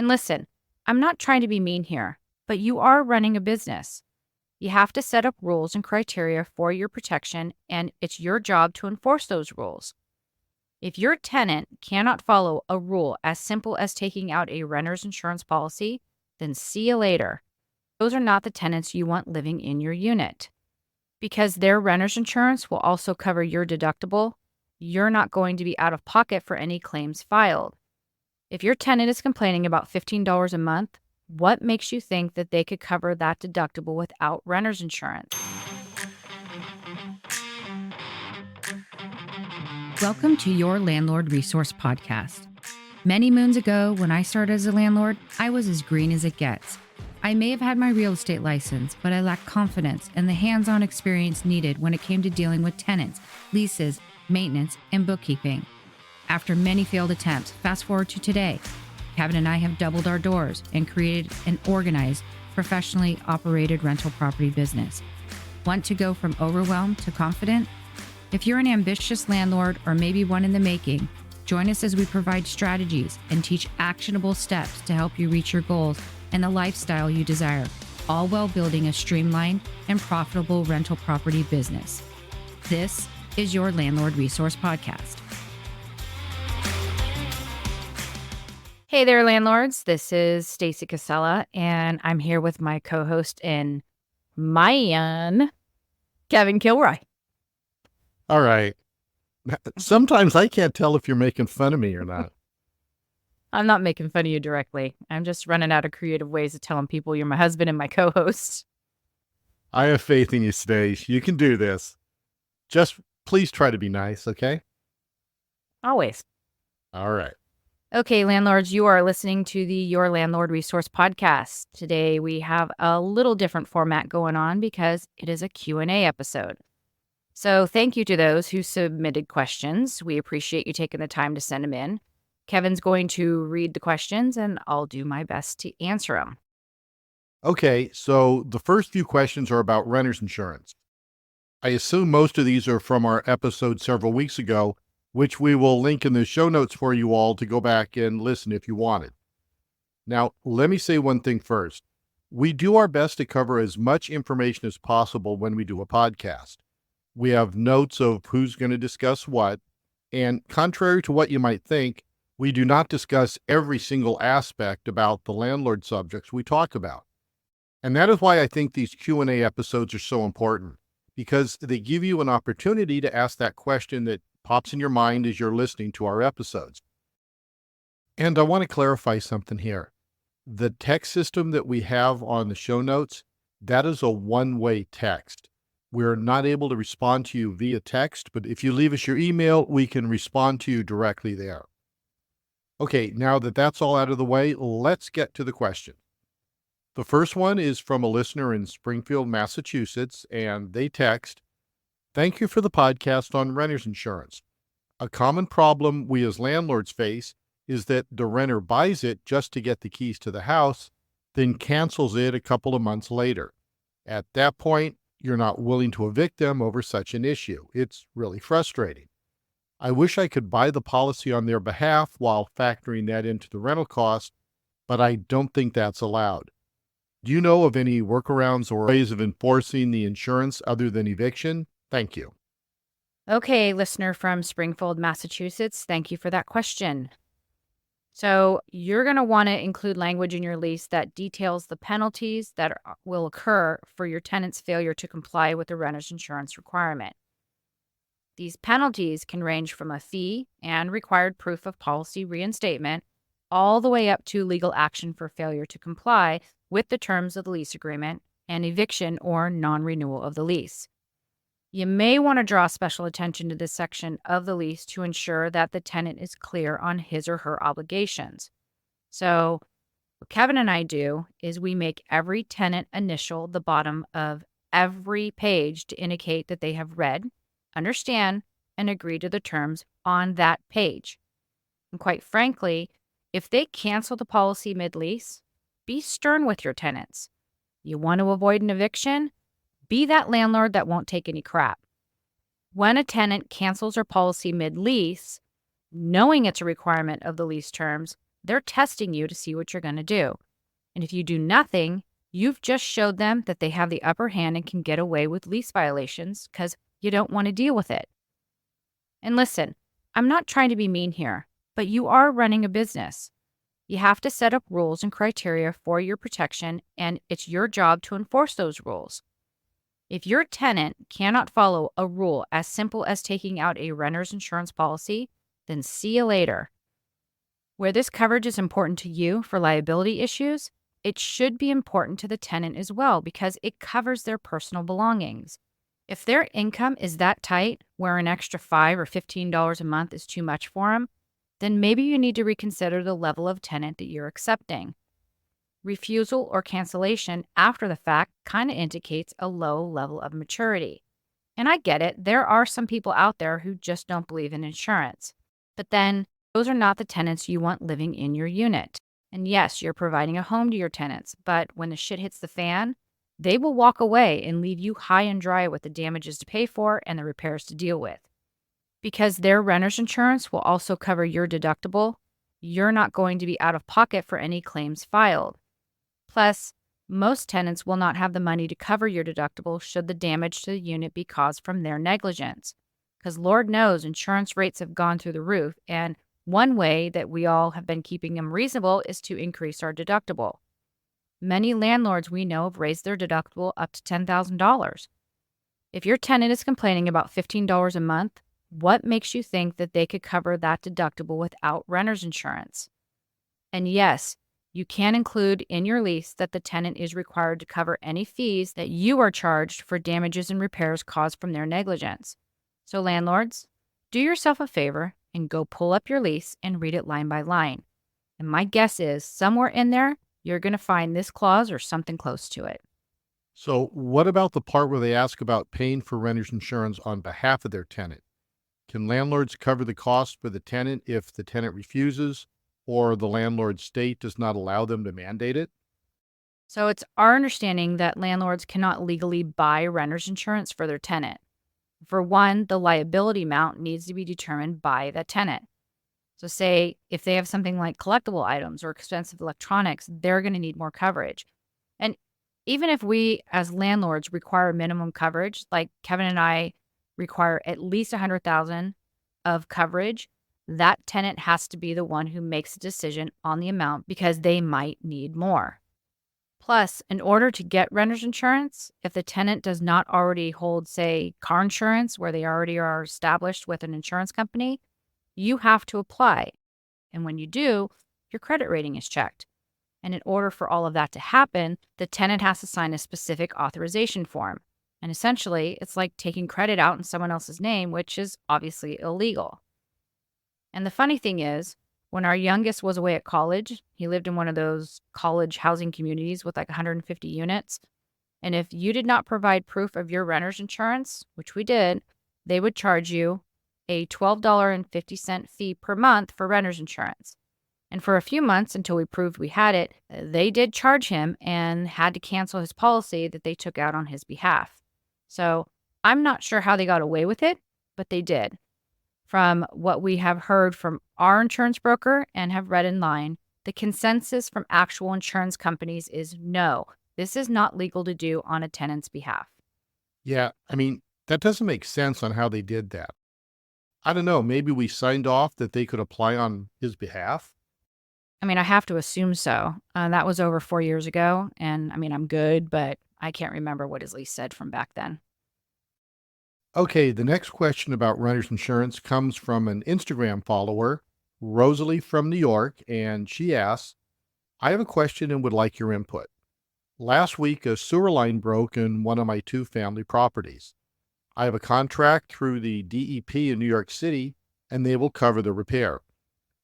And listen, I'm not trying to be mean here, but you are running a business. You have to set up rules and criteria for your protection, and it's your job to enforce those rules. If your tenant cannot follow a rule as simple as taking out a renter's insurance policy, then see you later. Those are not the tenants you want living in your unit. Because their renter's insurance will also cover your deductible, you're not going to be out of pocket for any claims filed. If your tenant is complaining about $15 a month, what makes you think that they could cover that deductible without renter's insurance? Welcome to your Landlord Resource Podcast. Many moons ago, when I started as a landlord, I was as green as it gets. I may have had my real estate license, but I lacked confidence and the hands-on experience needed when it came to dealing with tenants, leases, maintenance, and bookkeeping. After many failed attempts, fast forward to today, Kevin and I have doubled our doors and created an organized, professionally operated rental property business. Want to go from overwhelmed to confident? If you're an ambitious landlord or maybe one in the making, join us as we provide strategies and teach actionable steps to help you reach your goals and the lifestyle you desire, all while building a streamlined and profitable rental property business. This is your Landlord Resource Podcast. Hey there, landlords. This is Stacy Casella, and I'm here with my co-host and man, Kevin Kilroy. All right. Sometimes I can't tell if you're making fun of me or not. I'm not making fun of you directly. I'm just running out of creative ways of telling people you're my husband and my co-host. I have faith in you, Stace. You can do this. Just please try to be nice, okay? Always. All right. Okay, landlords, you are listening to the Your Landlord Resource Podcast. Today we have a little different format going on because it is a Q&A episode. So thank you to those who submitted questions. We appreciate you taking the time to send them in. Kevin's going to read the questions and I'll do my best to answer them. Okay, so the first few questions are about renter's insurance. I assume most of these are from our episode several weeks ago, which we will link in the show notes for you all to go back and listen if you wanted. Now, let me say one thing first. We do our best to cover as much information as possible when we do a podcast. We have notes of who's going to discuss what, and contrary to what you might think, we do not discuss every single aspect about the landlord subjects we talk about. And that is why I think these Q&A episodes are so important, because they give you an opportunity to ask that question that pops in your mind as you're listening to our episodes. And I want to clarify something here. The text system that we have on the show notes, that is a one-way text. We're not able to respond to you via text, but if you leave us your email, we can respond to you directly there. Okay, now that that's all out of the way, let's get to the question. The first one is from a listener in Springfield, Massachusetts, and they text, "Thank you for the podcast on renter's insurance. A common problem we as landlords face is that the renter buys it just to get the keys to the house, then cancels it a couple of months later. At that point, you're not willing to evict them over such an issue. It's really frustrating. I wish I could buy the policy on their behalf while factoring that into the rental cost, but I don't think that's allowed. Do you know of any workarounds or ways of enforcing the insurance other than eviction? Thank you." Okay, listener from Springfield, Massachusetts, thank you for that question. So you're going to want to include language in your lease that details the penalties that will occur for your tenant's failure to comply with the renter's insurance requirement. These penalties can range from a fee and required proof of policy reinstatement all the way up to legal action for failure to comply with the terms of the lease agreement and eviction or non-renewal of the lease. You may want to draw special attention to this section of the lease to ensure that the tenant is clear on his or her obligations. So what Kevin and I do is we make every tenant initial the bottom of every page to indicate that they have read, understand, and agree to the terms on that page. And quite frankly, if they cancel the policy mid-lease, be stern with your tenants. You want to avoid an eviction? Be that landlord that won't take any crap. When a tenant cancels their policy mid-lease, knowing it's a requirement of the lease terms, They're testing you to see what you're going to do. And if you do nothing, you've just showed them that they have the upper hand and can get away with lease violations because you don't want to deal with it. And listen, I'm not trying to be mean here, but you are running a business. You have to set up rules and criteria for your protection, and it's your job to enforce those rules. If your tenant cannot follow a rule as simple as taking out a renter's insurance policy, then see you later. Where this coverage is important to you for liability issues, it should be important to the tenant as well because it covers their personal belongings. If their income is that tight, where an extra $5 or $15 a month is too much for them, then maybe you need to reconsider the level of tenant that you're accepting. Refusal or cancellation after the fact kind of indicates a low level of maturity. And I get it, there are some people out there who just don't believe in insurance. But then, those are not the tenants you want living in your unit. And yes, you're providing a home to your tenants, but when the shit hits the fan, they will walk away and leave you high and dry with the damages to pay for and the repairs to deal with. Because their renter's insurance will also cover your deductible, you're not going to be out of pocket for any claims filed. Plus, most tenants will not have the money to cover your deductible should the damage to the unit be caused from their negligence. Because Lord knows insurance rates have gone through the roof, and one way that we all have been keeping them reasonable is to increase our deductible. Many landlords we know have raised their deductible up to $10,000. If your tenant is complaining about $15 a month, what makes you think that they could cover that deductible without renter's insurance? And yes, you can include in your lease that the tenant is required to cover any fees that you are charged for damages and repairs caused from their negligence. So landlords, do yourself a favor and go pull up your lease and read it line by line. And my guess is somewhere in there, you're going to find this clause or something close to it. So, what about the part where they ask about paying for renter's insurance on behalf of their tenant? Can landlords cover the cost for the tenant if the tenant refuses or the landlord's state does not allow them to mandate it? So it's our understanding that landlords cannot legally buy renter's insurance for their tenant. For one, the liability amount needs to be determined by the tenant. So say if they have something like collectible items or expensive electronics, they're going to need more coverage. And even if we as landlords require minimum coverage, like Kevin and I require at least 100,000 of coverage, that tenant has to be the one who makes a decision on the amount because they might need more. Plus, in order to get renter's insurance, if the tenant does not already hold, say, car insurance, where they already are established with an insurance company, you have to apply. And when you do, your credit rating is checked. And in order for all of that to happen, the tenant has to sign a specific authorization form. And essentially, it's like taking credit out in someone else's name, which is obviously illegal. And the funny thing is, when our youngest was away at college, he lived in one of those college housing communities with like 150 units. And if you did not provide proof of your renter's insurance, which we did, they would charge you a $12.50 fee per month for renter's insurance. And for a few months until we proved we had it, they did charge him and had to cancel his policy that they took out on his behalf. So I'm not sure how they got away with it, but they did. From what we have heard from our insurance broker and have read in line, the consensus from actual insurance companies is no, this is not legal to do on a tenant's behalf. Yeah, that doesn't make sense on how they did that. I don't know, maybe we signed off that they could apply on his behalf? I have to assume so. That was over 4 years ago, and I'm good, but I can't remember what his lease said from back then. Okay, the next question about renter's insurance comes from an Instagram follower, Rosalie from New York, and she asks, I have a question and would like your input. Last week, a sewer line broke in one of my two family properties. I have a contract through the DEP in New York City, and they will cover the repair.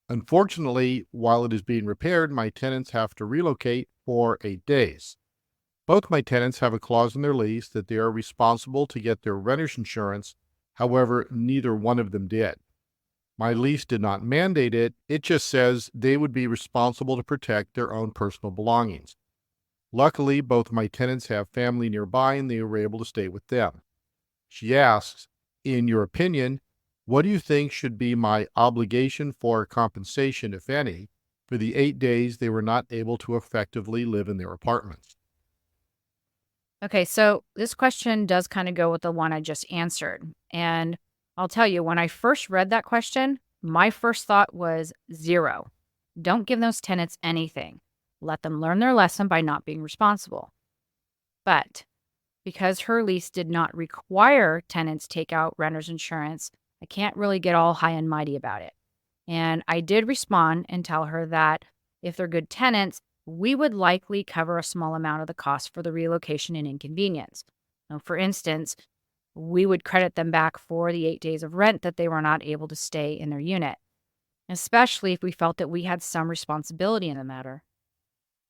Unfortunately, while it is being repaired, my tenants have to relocate for 8 days. Both my tenants have a clause in their lease that they are responsible to get their renter's insurance. However, neither one of them did. My lease did not mandate it. It just says they would be responsible to protect their own personal belongings. Luckily, both my tenants have family nearby and they were able to stay with them. She asks, in your opinion, what do you think should be my obligation for compensation, if any? for the 8 days they were not able to effectively live in their apartments. Okay, so this question does kind of go with the one I just answered. And I'll tell you, when I first read that question, my first thought was zero. Don't give those tenants anything. Let them learn their lesson by not being responsible. But because her lease did not require tenants take out renter's insurance, I can't really get all high and mighty about it. And I did respond and tell her that if they're good tenants, we would likely cover a small amount of the cost for the relocation and inconvenience. Now, for instance, we would credit them back for the 8 days of rent that they were not able to stay in their unit, especially if we felt that we had some responsibility in the matter.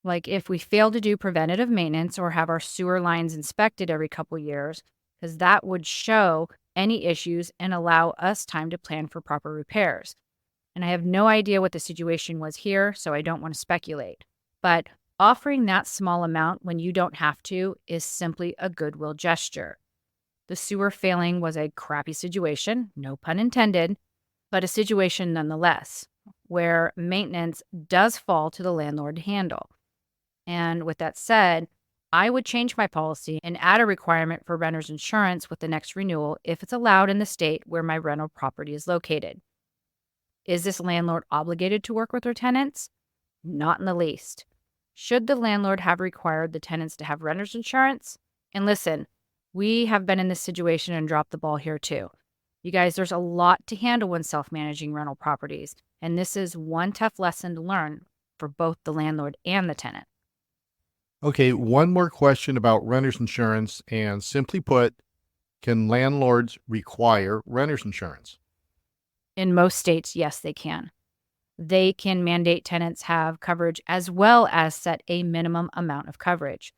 Like if we fail to do preventative maintenance or have our sewer lines inspected every couple years, because that would show any issues and allow us time to plan for proper repairs. And I have no idea what the situation was here, so I don't want to speculate. But offering that small amount when you don't have to is simply a goodwill gesture. The sewer failing was a crappy situation, no pun intended, but a situation nonetheless, where maintenance does fall to the landlord to handle. And with that said, I would change my policy and add a requirement for renter's insurance with the next renewal if it's allowed in the state where my rental property is located. Is this landlord obligated to work with their tenants? Not in the least. Should the landlord have required the tenants to have renter's insurance? And listen, we have been in this situation and dropped the ball here too. You guys, there's a lot to handle when self-managing rental properties, and this is one tough lesson to learn for both the landlord and the tenant. Okay, one more question about renter's insurance, and simply put, can landlords require renter's insurance? In most states, yes, they can. They can mandate tenants have coverage as well as set a minimum amount of coverage.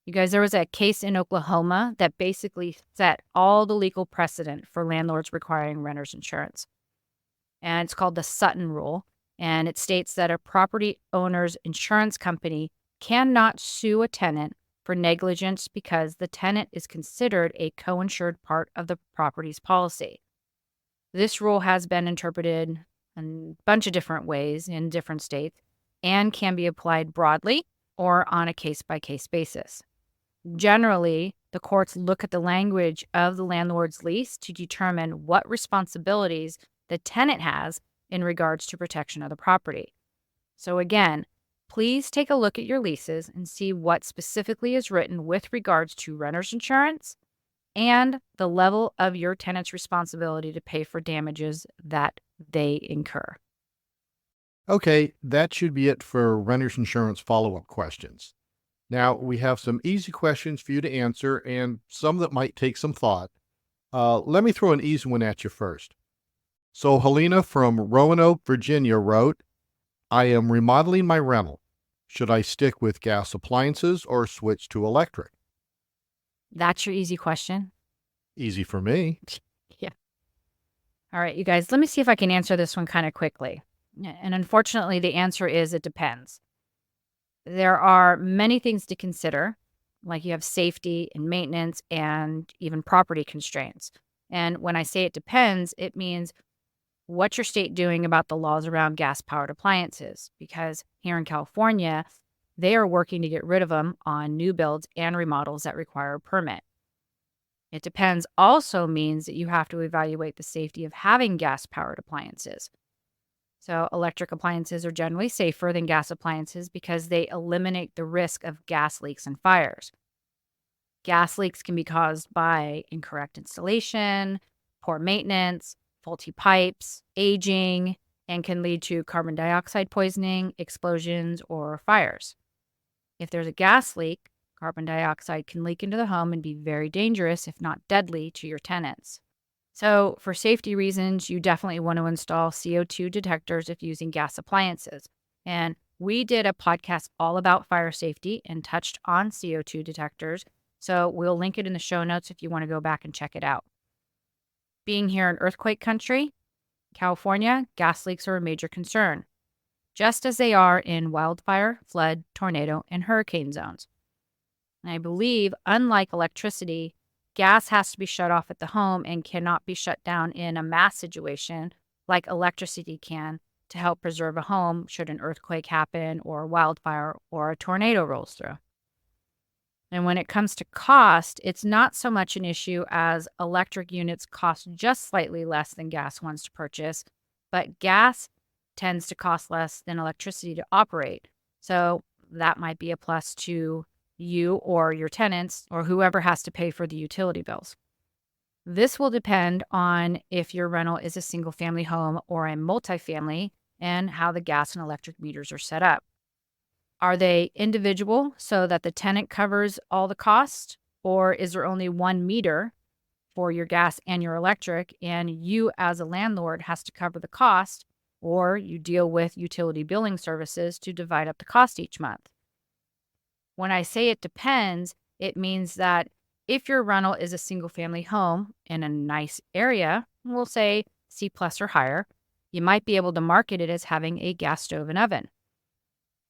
You guys, there was a case in Oklahoma that basically set all the legal precedent for landlords requiring renter's insurance. And it's called the Sutton Rule. And it states that a property owner's insurance company cannot sue a tenant for negligence because the tenant is considered a co-insured part of the property's policy. This rule has been interpreted in a bunch of different ways in different states and can be applied broadly or on a case-by-case basis. Generally, the courts look at the language of the landlord's lease to determine what responsibilities the tenant has in regards to protection of the property. So again, please take a look at your leases and see what specifically is written with regards to renter's insurance and the level of your tenant's responsibility to pay for damages that they incur. Okay, that should be it for renter's insurance follow-up questions. Now, we have some easy questions for you to answer and some that might take some thought. Let me throw an easy one at you first. So, Helena from Roanoke, Virginia wrote, I am remodeling my rental. Should I stick with gas appliances or switch to electric? That's your easy question. Easy for me. Yeah. All right, you guys, let me see if I can answer this one kind of quickly. And unfortunately, the answer is it depends. There are many things to consider, like you have safety and maintenance and even property constraints. And when I say it depends, it means what's your state doing about the laws around gas-powered appliances? Because here in California, they are working to get rid of them on new builds and remodels that require a permit. It depends also means that you have to evaluate the safety of having gas-powered appliances. So electric appliances are generally safer than gas appliances because they eliminate the risk of gas leaks and fires. Gas leaks can be caused by incorrect installation, poor maintenance, faulty pipes, aging, and can lead to carbon dioxide poisoning, explosions, or fires. If there's a gas leak, carbon dioxide can leak into the home and be very dangerous, if not deadly, to your tenants. So for safety reasons, you definitely want to install CO2 detectors if using gas appliances. And we did a podcast all about fire safety and touched on CO2 detectors. So we'll link it in the show notes if you want to go back and check it out. Being here in earthquake country, California, gas leaks are a major concern, just as they are in wildfire, flood, tornado, and hurricane zones. And I believe, unlike electricity, gas has to be shut off at the home and cannot be shut down in a mass situation like electricity can to help preserve a home should an earthquake happen or a wildfire or a tornado rolls through. And when it comes to cost, it's not so much an issue as electric units cost just slightly less than gas ones to purchase, but gas tends to cost less than electricity to operate. So that might be a plus to you or your tenants or whoever has to pay for the utility bills. This will depend on if your rental is a single family home or a multifamily and how the gas and electric meters are set up. Are they individual so that the tenant covers all the costs? Or is there only one meter for your gas and your electric, and you as a landlord has to cover the cost, or you deal with utility billing services to divide up the cost each month? When I say it depends, it means that if your rental is a single family home in a nice area, we'll say C plus or higher, you might be able to market it as having a gas stove and oven.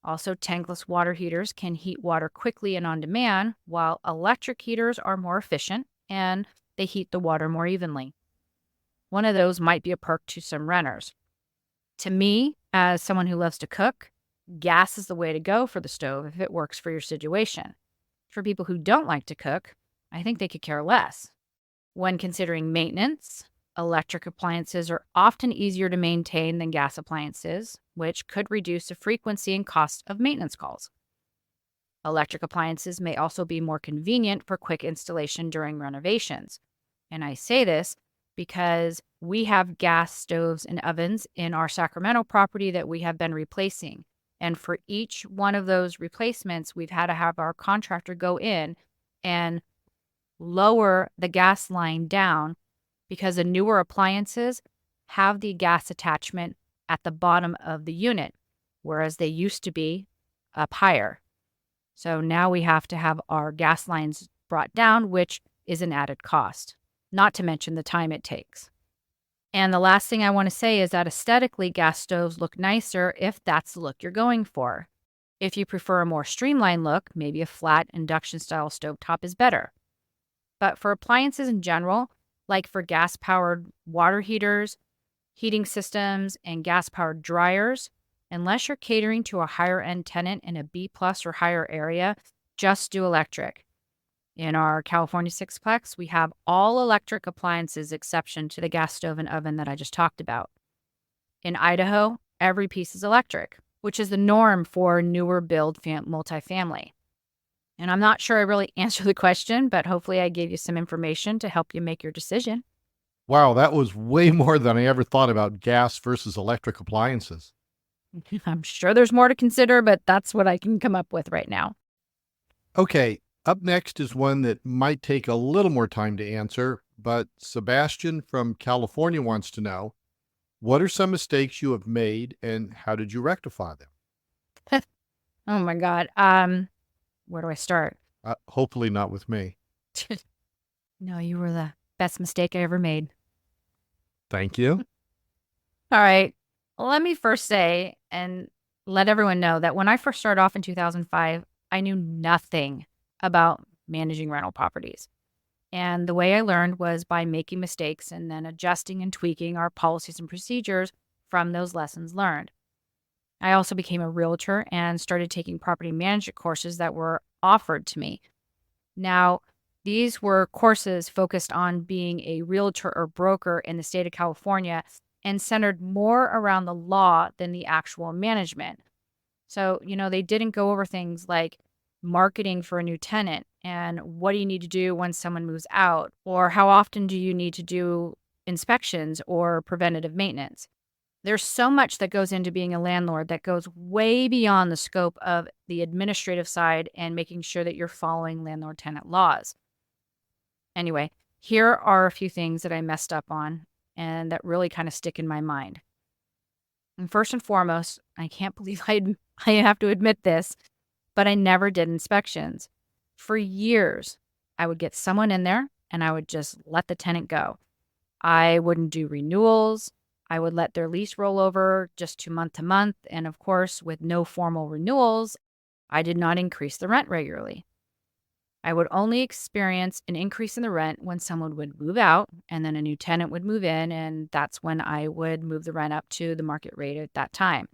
Also, tankless water heaters can heat water quickly and on demand, while electric heaters are more efficient and they heat the water more evenly. One of those might be a perk to some renters. To me, as someone who loves to cook, gas is the way to go for the stove if it works for your situation. For people who don't like to cook, I think they could care less. When considering maintenance, electric appliances are often easier to maintain than gas appliances, which could reduce the frequency and cost of maintenance calls. Electric appliances may also be more convenient for quick installation during renovations. And I say this because we have gas stoves and ovens in our Sacramento property that we have been replacing. And for each one of those replacements, we've had to have our contractor go in and lower the gas line down because the newer appliances have the gas attachment at the bottom of the unit, whereas they used to be up higher. So now we have to have our gas lines brought down, which is an added cost, not to mention the time it takes. And the last thing I want to say is that aesthetically, gas stoves look nicer if that's the look you're going for. If you prefer a more streamlined look, maybe a flat induction-style stovetop is better. But for appliances in general, like for gas-powered water heaters, heating systems, and gas-powered dryers, unless you're catering to a higher-end tenant in a B plus or higher area, just do electric. In our California sixplex, we have all electric appliances exception to the gas stove and oven that I just talked about. In Idaho, every piece is electric, which is the norm for newer build multifamily. And I'm not sure I really answered the question, but hopefully I gave you some information to help you make your decision. Wow, that was way more than I ever thought about gas versus electric appliances. I'm sure there's more to consider, but that's what I can come up with right now. Okay, up next is one that might take a little more time to answer, but Sebastian from California wants to know, what are some mistakes you have made and how did you rectify them? Oh my God. Where do I start? Hopefully not with me. No, you were the best mistake I ever made. Thank you. All right. Let me first say and let everyone know that when I first started off in 2005, I knew nothing about managing rental properties. And the way I learned was by making mistakes and then adjusting and tweaking our policies and procedures from those lessons learned. I also became a realtor and started taking property management courses that were offered to me. Now, these were courses focused on being a realtor or broker in the state of California and centered more around the law than the actual management. So, they didn't go over things like marketing for a new tenant and what do you need to do when someone moves out, or how often do you need to do inspections or preventative maintenance. There's so much that goes into being a landlord that goes way beyond the scope of the administrative side and making sure that you're following landlord-tenant laws. Anyway, here are a few things that I messed up on and that really kind of stick in my mind. And first and foremost, I can't believe I have to admit this, but I never did inspections. For years, I would get someone in there and I would just let the tenant go. I wouldn't do renewals. I would let their lease roll over just to month. And of course, with no formal renewals, I did not increase the rent regularly. I would only experience an increase in the rent when someone would move out and then a new tenant would move in, and that's when I would move the rent up to the market rate at that time.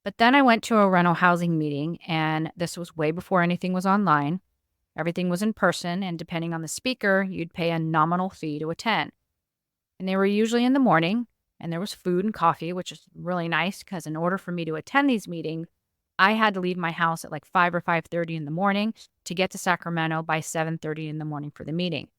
But then I went to a rental housing meeting, and this was way before anything was online. Everything was in person, and depending on the speaker, you'd pay a nominal fee to attend. And they were usually in the morning, and there was food and coffee, which is really nice because in order for me to attend these meetings, I had to leave my house at like 5 or 5:30 in the morning to get to Sacramento by 7:30 in the morning for the meeting.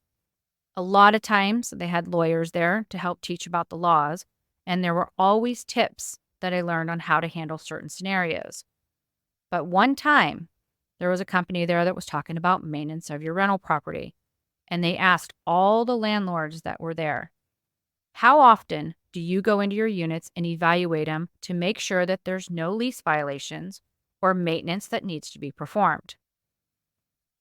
A lot of times they had lawyers there to help teach about the laws, and there were always tips that I learned on how to handle certain scenarios. But one time, there was a company there that was talking about maintenance of your rental property, and they asked all the landlords that were there, how often do you go into your units and evaluate them to make sure that there's no lease violations or maintenance that needs to be performed?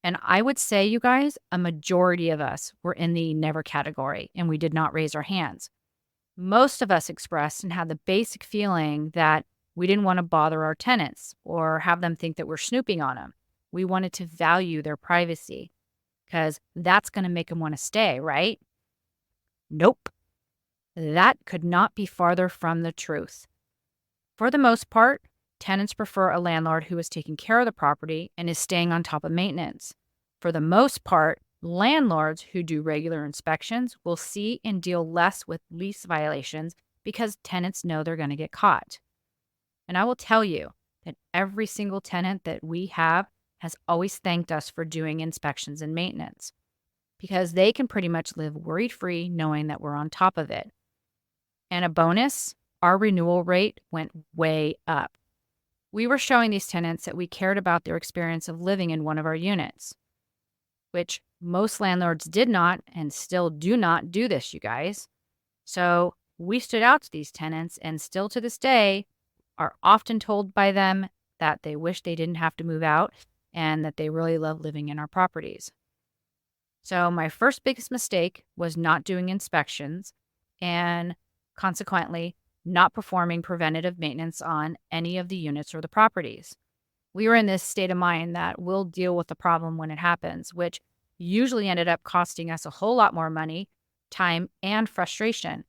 And I would say, you guys, a majority of us were in the never category and we did not raise our hands. Most of us expressed and had the basic feeling that we didn't want to bother our tenants or have them think that we're snooping on them. We wanted to value their privacy because that's going to make them want to stay, right? Nope. That could not be farther from the truth. For the most part, tenants prefer a landlord who is taking care of the property and is staying on top of maintenance. For the most part, landlords who do regular inspections will see and deal less with lease violations because tenants know they're going to get caught. And I will tell you that every single tenant that we have has always thanked us for doing inspections and maintenance because they can pretty much live worry-free knowing that we're on top of it. And a bonus, our renewal rate went way up. We were showing these tenants that we cared about their experience of living in one of our units, which most landlords did not and still do not do this, you guys. So we stood out to these tenants and still to this day are often told by them that they wish they didn't have to move out and that they really love living in our properties. So my first biggest mistake was not doing inspections and consequently not performing preventative maintenance on any of the units or the properties. We were in this state of mind that we'll deal with the problem when it happens, which usually ended up costing us a whole lot more money, time, and frustration.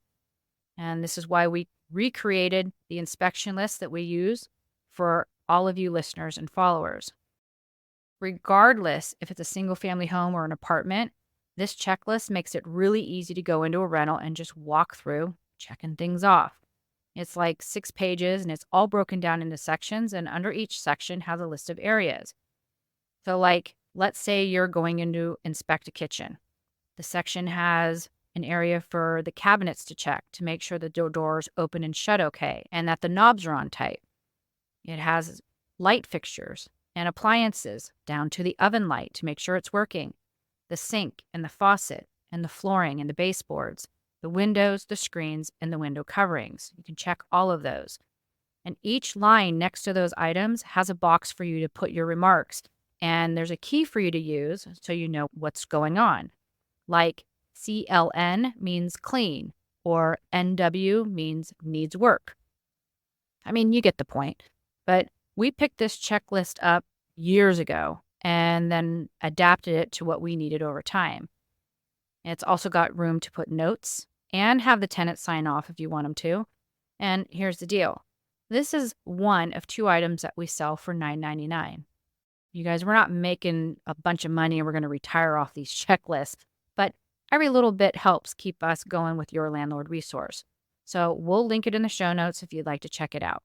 And this is why we recreated the inspection list that we use for all of you listeners and followers. Regardless if it's a single family home or an apartment, this checklist makes it really easy to go into a rental and just walk through, checking things off. It's like 6 pages and it's all broken down into sections, and under each section has a list of areas. So like, let's say you're going in to inspect a kitchen. The section has an area for the cabinets to check to make sure the doors open and shut okay and that the knobs are on tight. It has light fixtures and appliances down to the oven light to make sure it's working, the sink and the faucet and the flooring and the baseboards, the windows, the screens, and the window coverings. You can check all of those. And each line next to those items has a box for you to put your remarks. And there's a key for you to use so you know what's going on. Like CLN means clean, or NW means needs work. I mean, you get the point. But we picked this checklist up years ago and then adapted it to what we needed over time. It's also got room to put notes and have the tenant sign off if you want them to. And here's the deal. This is one of 2 items that we sell for $9.99. You guys, we're not making a bunch of money and we're going to retire off these checklists, but every little bit helps keep us going with your landlord resource. So we'll link it in the show notes if you'd like to check it out.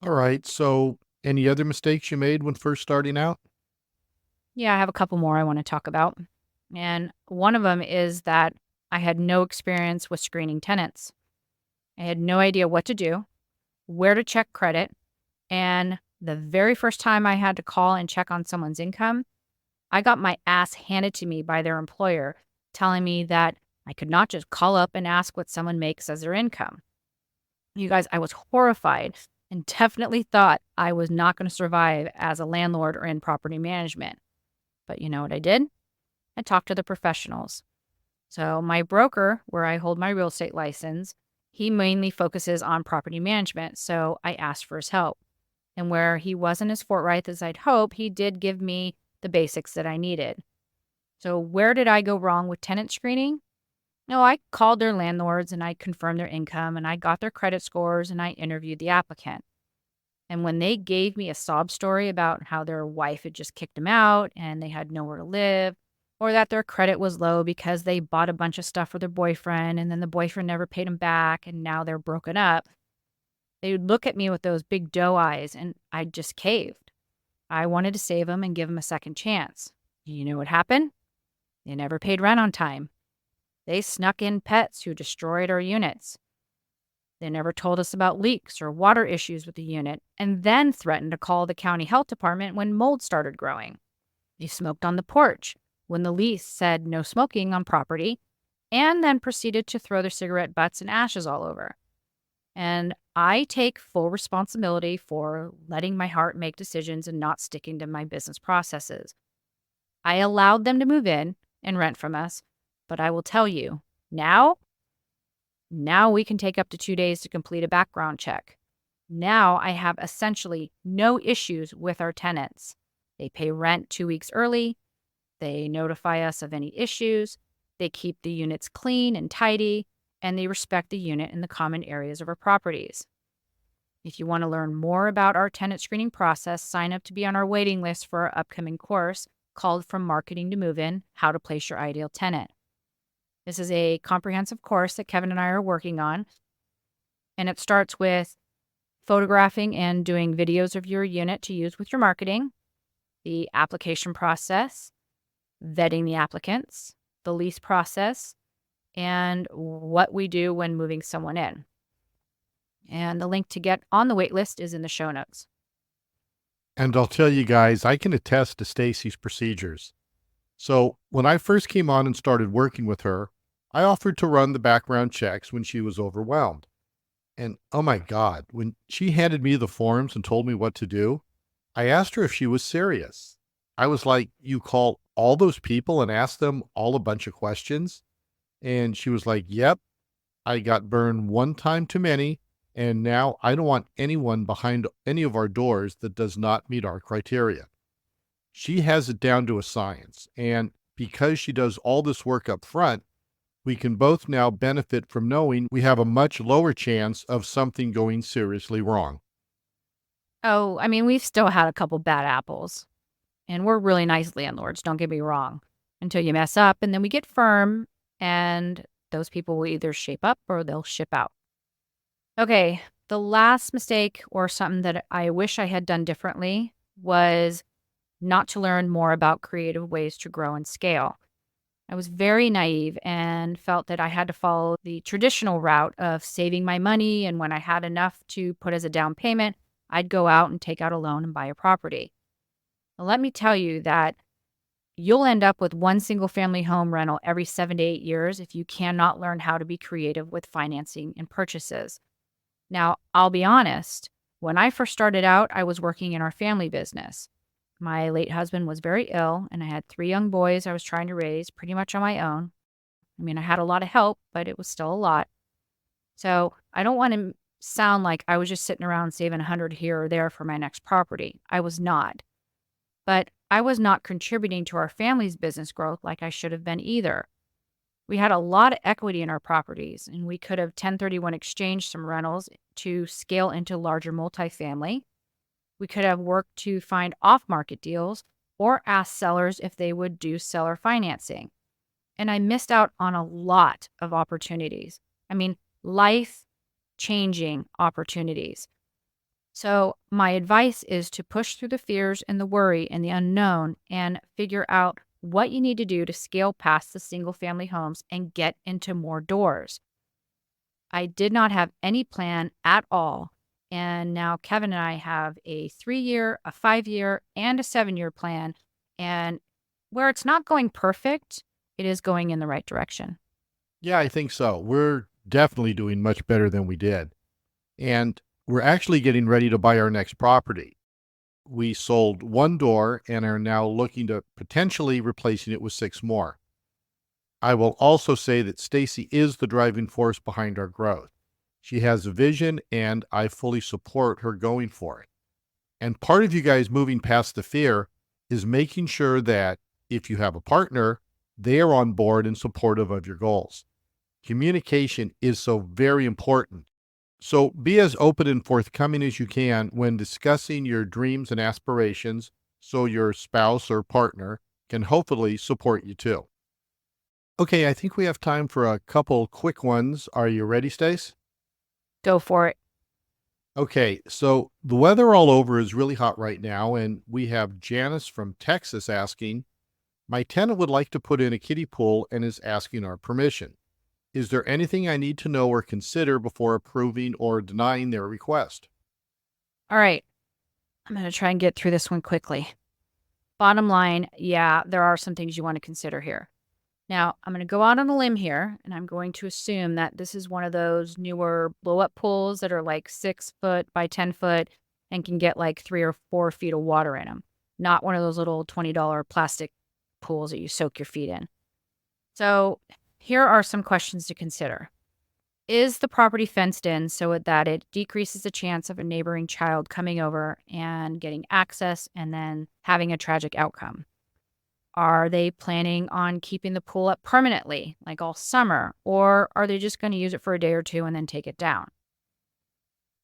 All right. So, any other mistakes you made when first starting out? Yeah, I have a couple more I want to talk about. And one of them is that I had no experience with screening tenants. I had no idea what to do, where to check credit, and the very first time I had to call and check on someone's income, I got my ass handed to me by their employer telling me that I could not just call up and ask what someone makes as their income. You guys, I was horrified and definitely thought I was not going to survive as a landlord or in property management. But you know what I did? I talked to the professionals. So my broker, where I hold my real estate license, he mainly focuses on property management, so I asked for his help. And where he wasn't as forthright as I'd hope, he did give me the the basics that I needed. So where did I go wrong with tenant screening? No, I called their landlords and I confirmed their income and I got their credit scores and I interviewed the applicant. And when they gave me a sob story about how their wife had just kicked them out and they had nowhere to live, or that their credit was low because they bought a bunch of stuff for their boyfriend and then the boyfriend never paid them back and now they're broken up, they would look at me with those big doe eyes and I just caved. I wanted to save them and give them a second chance. You know what happened? They never paid rent on time. They snuck in pets who destroyed our units. They never told us about leaks or water issues with the unit, and then threatened to call the county health department when mold started growing. They smoked on the porch when the lease said no smoking on property, and then proceeded to throw their cigarette butts and ashes all over. And I take full responsibility for letting my heart make decisions and not sticking to my business processes. I allowed them to move in and rent from us, but I will tell you, now we can take up to 2 days to complete a background check. Now I have essentially no issues with our tenants. They pay rent 2 weeks early. They notify us of any issues. They keep the units clean and tidy, and they respect the unit and the common areas of our properties. If you want to learn more about our tenant screening process, sign up to be on our waiting list for our upcoming course called From Marketing to Move In: How to Place Your Ideal Tenant. This is a comprehensive course that Kevin and I are working on, and it starts with photographing and doing videos of your unit to use with your marketing, the application process, vetting the applicants, the lease process, and what we do when moving someone in. And the link to get on the wait list is in the show notes. And I'll tell you guys, I can attest to Stacy's procedures. So when I first came on and started working with her, I offered to run the background checks when she was overwhelmed. And oh my God, when she handed me the forms and told me what to do, I asked her if she was serious. I was like, you call all those people and ask them all a bunch of questions? And she was like, yep, I got burned one time too many. And now I don't want anyone behind any of our doors that does not meet our criteria. She has it down to a science. And because she does all this work up front, we can both now benefit from knowing we have a much lower chance of something going seriously wrong. Oh, I mean, we've still had a couple bad apples. And we're really nice landlords, don't get me wrong, until you mess up and then we get firm and those people will either shape up or they'll ship out. Okay, the last mistake or something that I wish I had done differently was not to learn more about creative ways to grow and scale. I was very naive and felt that I had to follow the traditional route of saving my money, and when I had enough to put as a down payment, I'd go out and take out a loan and buy a property. Well, let me tell you that you'll end up with one single family home rental every 7 to 8 years if you cannot learn how to be creative with financing and purchases. Now, I'll be honest, when I first started out, I was working in our family business. My late husband was very ill, and I had 3 young boys I was trying to raise pretty much on my own. I mean, I had a lot of help, but it was still a lot. So I don't want to sound like I was just sitting around saving 100 here or there for my next property. I was not. But I was not contributing to our family's business growth like I should have been either. We had a lot of equity in our properties, and we could have 1031 exchanged some rentals to scale into larger multifamily. We could have worked to find off-market deals or ask sellers if they would do seller financing. And I missed out on a lot of opportunities. I mean, life-changing opportunities. So my advice is to push through the fears and the worry and the unknown and figure out what you need to do to scale past the single-family homes and get into more doors. I did not have any plan at all. And now Kevin and I have a 3-year, a 5-year, and a 7-year plan. And where it's not going perfect, it is going in the right direction. Yeah, I think so. We're definitely doing much better than we did. And we're actually getting ready to buy our next property. We sold 1 door and are now looking to potentially replacing it with 6 more. I will also say that Stacy is the driving force behind our growth. She has a vision, and I fully support her going for it. And part of you guys moving past the fear is making sure that if you have a partner, they are on board and supportive of your goals. Communication is so very important. So be as open and forthcoming as you can when discussing your dreams and aspirations so your spouse or partner can hopefully support you too. Okay, I think we have time for a couple quick ones. Are you ready, Stace? Go for it. Okay, so the weather all over is really hot right now, and we have Janice from Texas asking, my tenant would like to put in a kiddie pool and is asking our permission. Is there anything I need to know or consider before approving or denying their request? All right. I'm going to try and get through this one quickly. Bottom line, yeah, there are some things you want to consider here. Now, I'm going to go out on a limb here, and I'm going to assume that this is one of those newer blow-up pools that are like 6 foot by 10 foot and can get like 3 or 4 feet of water in them. Not one of those little $20 plastic pools that you soak your feet in. So here are some questions to consider. Is the property fenced in so that it decreases the chance of a neighboring child coming over and getting access and then having a tragic outcome? Are they planning on keeping the pool up permanently, like all summer, or are they just going to use it for a day or two and then take it down?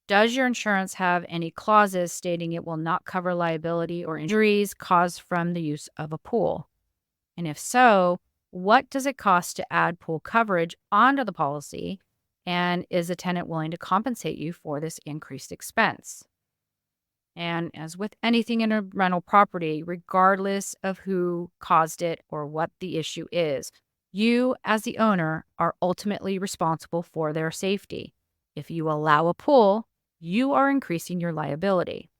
Does your insurance have any clauses stating it will not cover liability or injuries caused from the use of a pool? And if so, what does it cost to add pool coverage onto the policy? And is the tenant willing to compensate you for this increased expense? And as with anything in a rental property, regardless of who caused it or what the issue is, you as the owner are ultimately responsible for their safety. If you allow a pool, you are increasing your liability.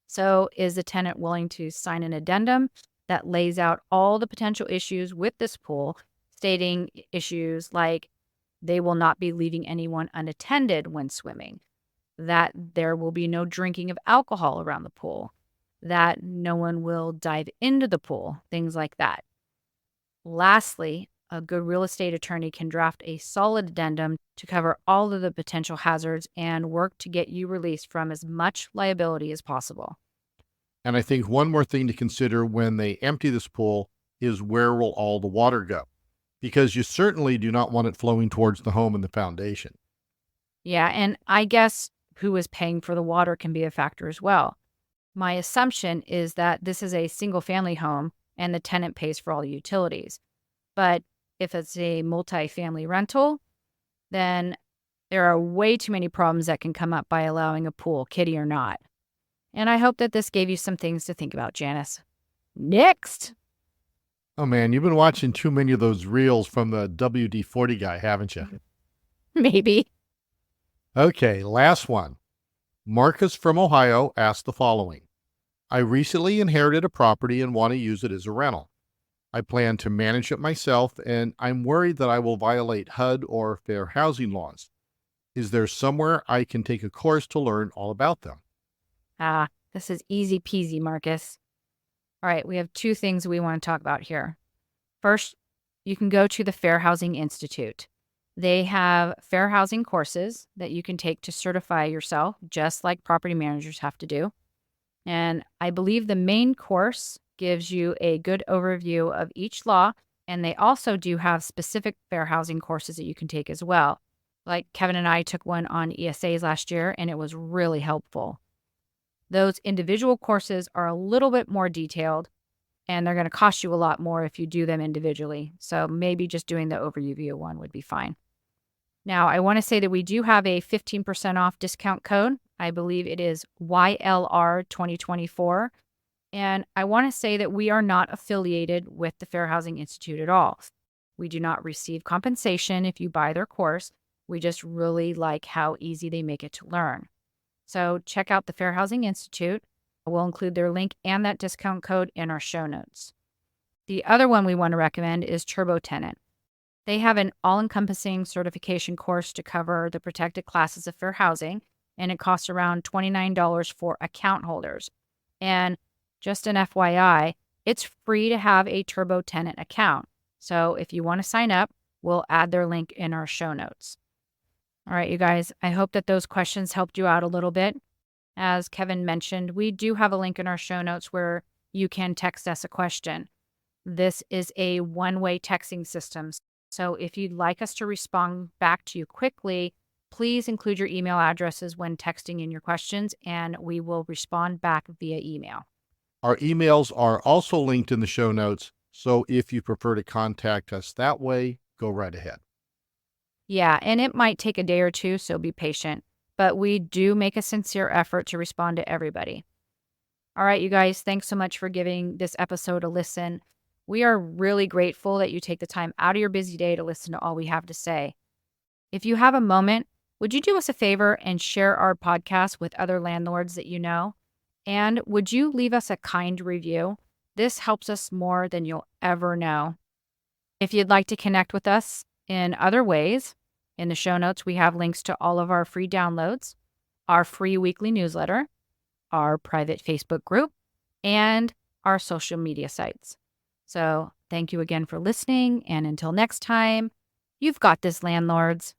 So is the tenant willing to sign an addendum that lays out all the potential issues with this pool, stating issues like they will not be leaving anyone unattended when swimming, that there will be no drinking of alcohol around the pool, that no one will dive into the pool, things like that. Lastly, a good real estate attorney can draft a solid addendum to cover all of the potential hazards and work to get you released from as much liability as possible. And I think one more thing to consider when they empty this pool is where will all the water go? Because you certainly do not want it flowing towards the home and the foundation. Yeah, and I guess who is paying for the water can be a factor as well. My assumption is that this is a single family home and the tenant pays for all the utilities. But if it's a multi-family rental, then there are way too many problems that can come up by allowing a pool, kiddie or not. And I hope that this gave you some things to think about, Janice. Next! Oh man, you've been watching too many of those reels from the WD-40 guy, haven't you? Maybe. Okay, last one. Marcus from Ohio asked the following. I recently inherited a property and want to use it as a rental. I plan to manage it myself, and I'm worried that I will violate HUD or fair housing laws. Is there somewhere I can take a course to learn all about them? This is easy peasy, Marcus. All right, we have two things we want to talk about here. First, you can go to the Fair Housing Institute. They have fair housing courses that you can take to certify yourself, just like property managers have to do. And I believe the main course gives you a good overview of each law. And they also do have specific fair housing courses that you can take as well. Like Kevin and I took one on ESAs last year, and it was really helpful. Those individual courses are a little bit more detailed, and they're going to cost you a lot more if you do them individually. So maybe just doing the overview one would be fine. Now, I want to say that we do have a 15% off discount code. I believe it is YLR 2024. And I want to say that we are not affiliated with the Fair Housing Institute at all. We do not receive compensation if you buy their course. We just really like how easy they make it to learn. So check out the Fair Housing Institute. We'll include their link and that discount code in our show notes. The other one we want to recommend is Turbo Tenant. They have an all-encompassing certification course to cover the protected classes of fair housing, and it costs around $29 for account holders. And just an FYI, it's free to have a Turbo Tenant account. So if you want to sign up, we'll add their link in our show notes. All right, you guys, I hope that those questions helped you out a little bit. As Kevin mentioned, we do have a link in our show notes where you can text us a question. This is a one-way texting system. So if you'd like us to respond back to you quickly, please include your email addresses when texting in your questions, and we will respond back via email. Our emails are also linked in the show notes, so if you prefer to contact us that way, go right ahead. Yeah, and it might take a day or two, so be patient. But we do make a sincere effort to respond to everybody. All right, you guys, thanks so much for giving this episode a listen. We are really grateful that you take the time out of your busy day to listen to all we have to say. If you have a moment, would you do us a favor and share our podcast with other landlords that you know? And would you leave us a kind review? This helps us more than you'll ever know. If you'd like to connect with us in other ways, in the show notes, we have links to all of our free downloads, our free weekly newsletter, our private Facebook group, and our social media sites. So thank you again for listening. And until next time, you've got this, landlords.